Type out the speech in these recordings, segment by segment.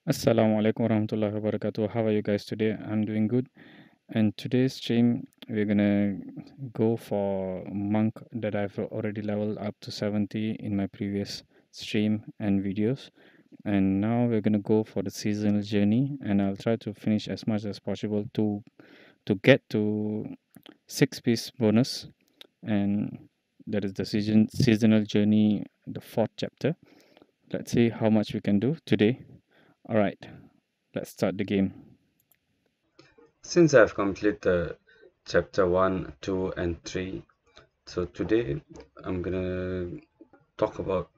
Assalamu alaikum warahmatullahi wabarakatuh. How are you guys today? I'm doing good. And today's stream, we're gonna go for monk that I've already leveled up to 70 in my previous stream and videos. And now we're gonna go for the seasonal journey, and I'll try to finish as much as possible to get to 6 piece bonus, and that is the seasonal journey, the fourth chapter. Let's see how much we can do today. All right, let's start the game. Since I've completed the chapter 1, 2, and 3, so today I'm gonna talk about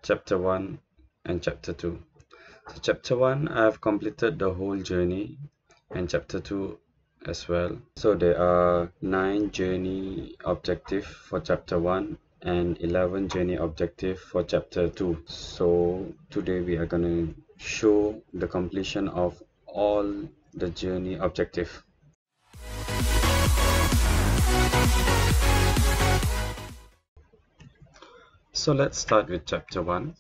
chapter 1 and chapter 2. So, chapter 1, I've completed the whole journey, and chapter 2 as well. So, there are 9 journey objective for chapter 1 and 11 journey objective for chapter 2. So, today we are gonna show the completion of all the journey objective. So let's start with chapter 1.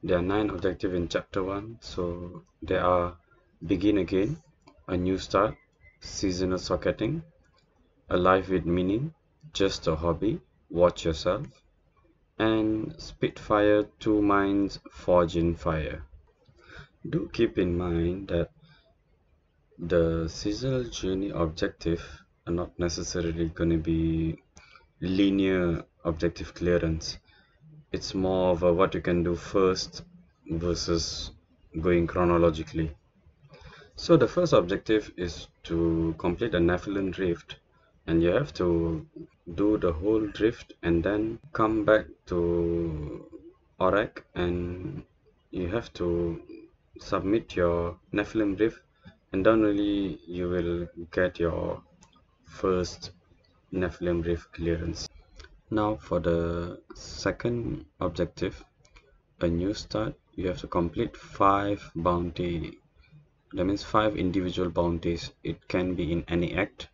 There are 9 objectives in chapter 1. So there are begin again, a new start, seasonal socketing, a life with meaning, just a hobby, watch yourself, and Spitfire 2 minds forge in fire. Do keep in mind that the seasonal journey objective are not necessarily going to be linear objective clearance. It's more of a what you can do first versus going chronologically. So the first objective is to complete a Nephilim drift, and you have to do the whole drift and then come back to Orek, and you have to submit your Nephilim drift, and then really you will get your first Nephilim drift clearance. Now for the second objective, a new start, you have to complete 5 bounty. That means 5 individual bounties. It can be in any act.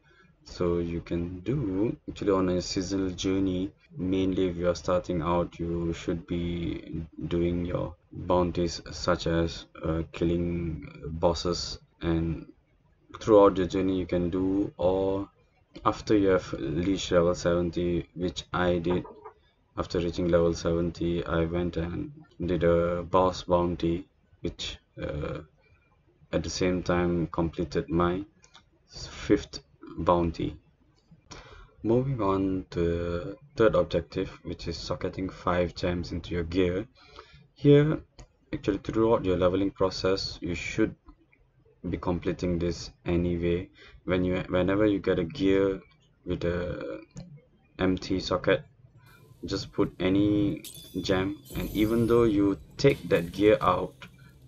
So you can do actually on a seasonal journey. Mainly if you are starting out, you should be doing your bounties such as killing bosses, and throughout the journey you can do, or after you have reached level 70, which I did. After reaching level 70, I went and did a boss bounty, which at the same time completed my 5th bounty. Moving on to the third objective, which is socketing 5 gems into your gear. Here, actually throughout your leveling process, you should be completing this anyway. Whenever you get a gear with a empty socket, just put any gem, and even though you take that gear out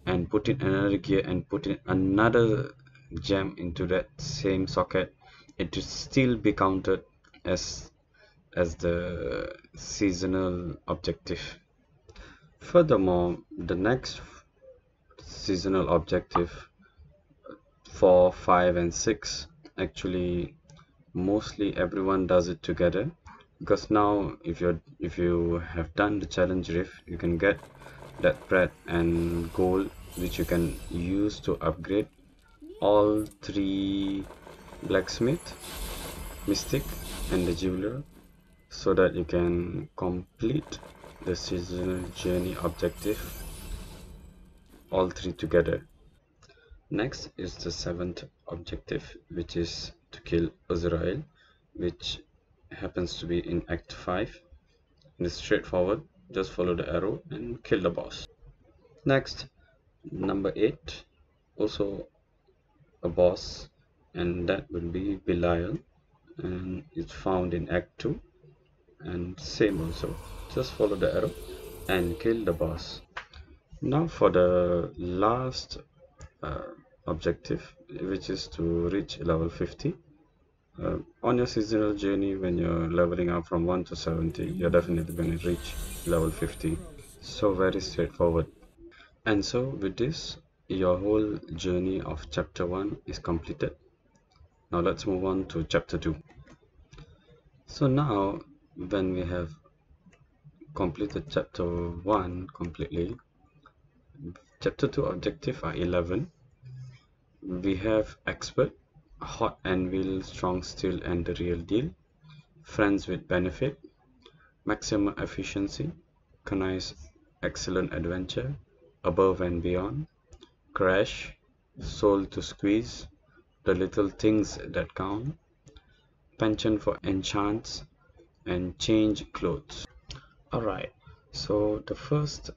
and put in another gear and put in another gem into that same socket, it will still be counted as the seasonal objective. Furthermore, the next seasonal objective, 4, 5, and 6, actually mostly everyone does it together, because now if you have done the challenge rift, you can get that bread and gold, which you can use to upgrade all 3 blacksmith, mystic, and the jeweler, so that you can complete the seasonal journey objective all 3 together. Next is the 7th objective, which is to kill Azrael, which happens to be in Act 5. It's straightforward, just follow the arrow and kill the boss. Next, number 8, also a boss, and that will be Belial, and it's found in Act 2, and same also, just follow the arrow and kill the boss. Now for the last uh, objective, which is to reach level 50. On your seasonal journey, when you're leveling up from 1 to 70, you're definitely going to reach level 50. So very straightforward. And so with this, your whole journey of chapter 1 is completed. Now let's move on to chapter 2. So now when we have completed chapter 1 completely, Chapter 2 objective are 11. We have expert, hot anvil, strong steel and the real deal, friends with benefit, maximum efficiency, Kanai's excellent adventure, above and beyond, crash, soul to squeeze, the little things that count, penchant for enchants, and change clothes. Alright, so the first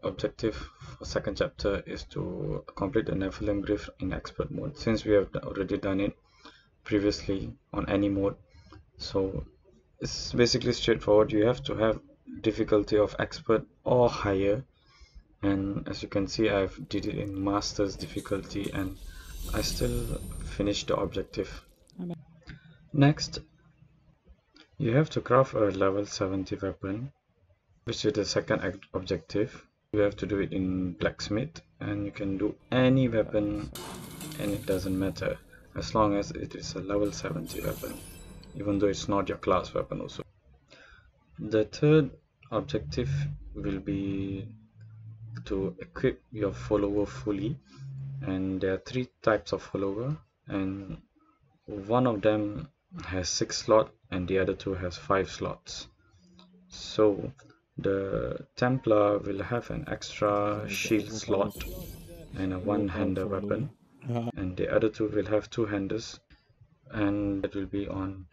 objective for second chapter is to complete the Nephilim Griff in expert mode, since we have already done it previously on any mode. So it's basically straightforward. You have to have difficulty of expert or higher, and as you can see I've did it in master's difficulty and I still finished the objective. Next, you have to craft a level 70 weapon, which is the second objective. You have to do it in blacksmith, and you can do any weapon and it doesn't matter as long as it is a level 70 weapon, even though it's not your class weapon also. The third objective will be to equip your follower fully, and there are 3 types of follower, and one of them has 6 slots and the other 2 has 5 slots. So the Templar will have an extra shield slot and a one-hander weapon, and the other 2 will have 2-handers, and that will be on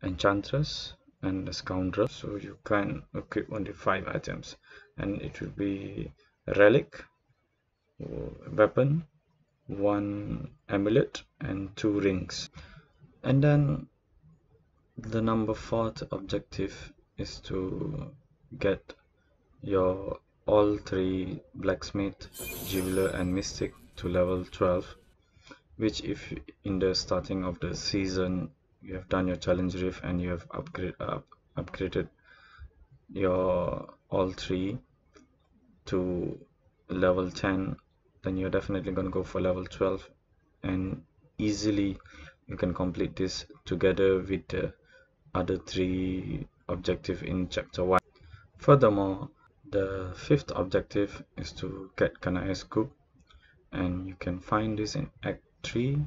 Enchantress and a Scoundrel, so you can equip only 5 items, and it will be a relic, weapon, 1 amulet and 2 rings. And then the number 4th objective is to get your all 3 blacksmith, jeweler and mystic to level 12, which if in the starting of the season you have done your challenge riff and you have upgraded your all 3 to level 10, then you're definitely going to go for level 12, and easily you can complete this together with the other 3 objective in chapter 1. Furthermore, the 5th objective is to get Kanai's Coop, and you can find this in Act 3,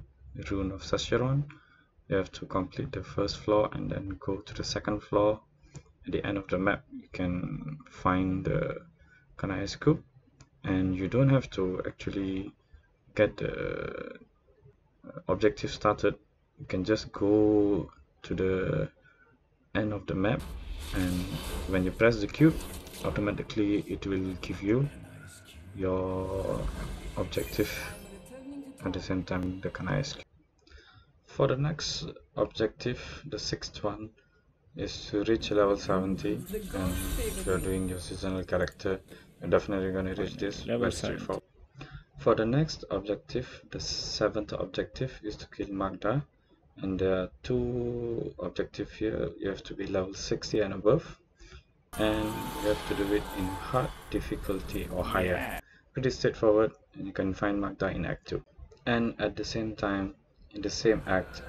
Rune of Sacheron. You have to complete the first floor and then go to the second floor. At the end of the map you can find the Kanai's Coop, and you don't have to actually get the objective started. You can just go to the end of the map, and when you press the cube, automatically it will give you your objective at the same time the Kanai's Cube. For the next objective, the 6th one, is to reach level 70, and if you're doing your seasonal character, you're definitely going to reach this very straightforward. For the next objective, the 7th objective, is to kill Magda, and there are 2 objectives here. You have to be level 60 and above, and you have to do it in hard difficulty or higher. Pretty straightforward, and you can find Magda in Act 2. And at the same time, in the same act,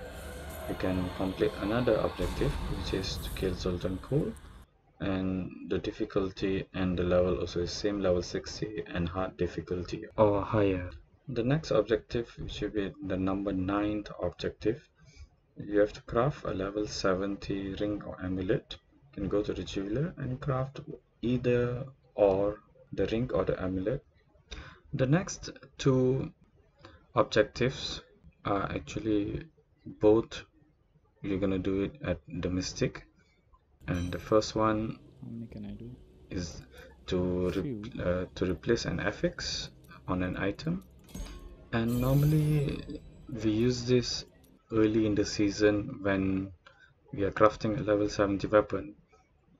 you can complete another objective, which is to kill Sultan Kul, and the difficulty and the level also is same, level 60 and hard difficulty or higher. The next objective, which will be the number 9th objective, you have to craft a level 70 ring or amulet. You can go to the jeweler and craft either or the ring or the amulet. The next 2 objectives are actually both you're gonna do it at the mystic, and the first one is to replace an affix on an item, and normally we use this early in the season when we are crafting a level 70 weapon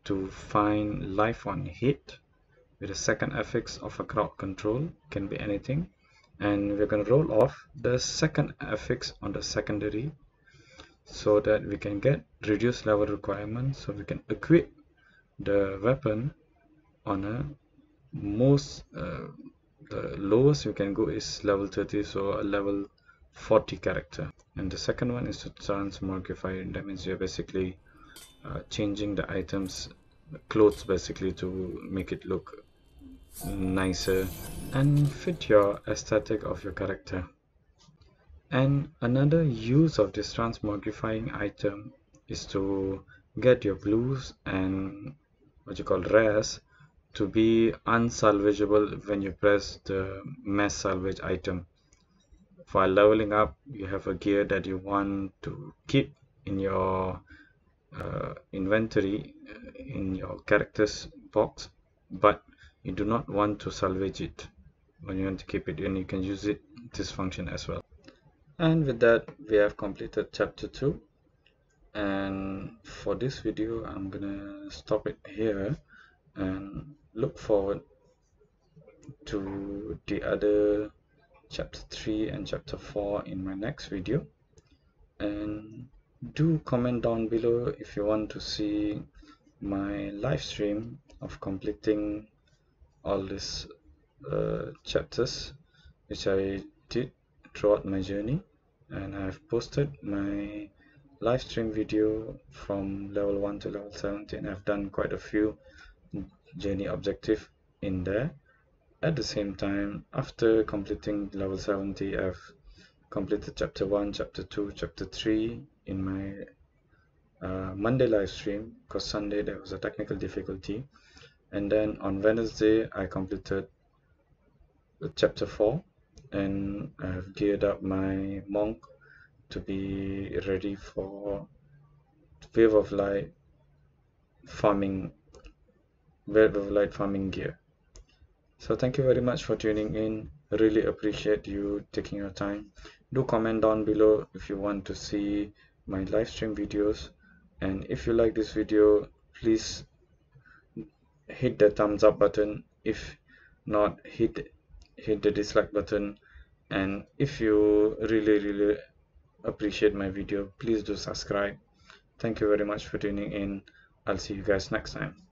to find life on hit with a second affix of a crowd control, can be anything, and we're going to roll off the second affix on the secondary so that we can get reduced level requirements, so we can equip the weapon on a most the lowest you can go is level 30, so a level 40 character. And the second one is to transmogrify. That means you're basically changing the items, clothes basically, to make it look nicer and fit your aesthetic of your character. And another use of this transmogrifying item is to get your blues and what you call rares to be unsalvageable when you press the mass salvage item. While leveling up, you have a gear that you want to keep in your inventory in your character's box, but you do not want to salvage it. When you want to keep it, and you can use it this function as well. And with that, we have completed chapter 2. And for this video, I'm gonna stop it here and look forward to the other chapter 3 and chapter 4 in my next video. And do comment down below if you want to see my live stream of completing all these chapters which I did throughout my journey, and I've posted my live stream video from level 1 to level 17. I've done quite a few journey objective in there. At the same time, after completing level 70, I've completed chapter 1, chapter 2, chapter 3 in my Monday live stream, because Sunday there was a technical difficulty. And then on Wednesday, I completed chapter 4, and I have geared up my monk to be ready for Wave of Light farming, Wave of Light farming gear. So thank you very much for tuning in. Really appreciate you taking your time. Do comment down below if you want to see my live stream videos, and if you like this video, please hit the thumbs up button. If not, hit the dislike button. And if you really appreciate my video, please do subscribe. Thank you very much for tuning in. I'll see you guys next time.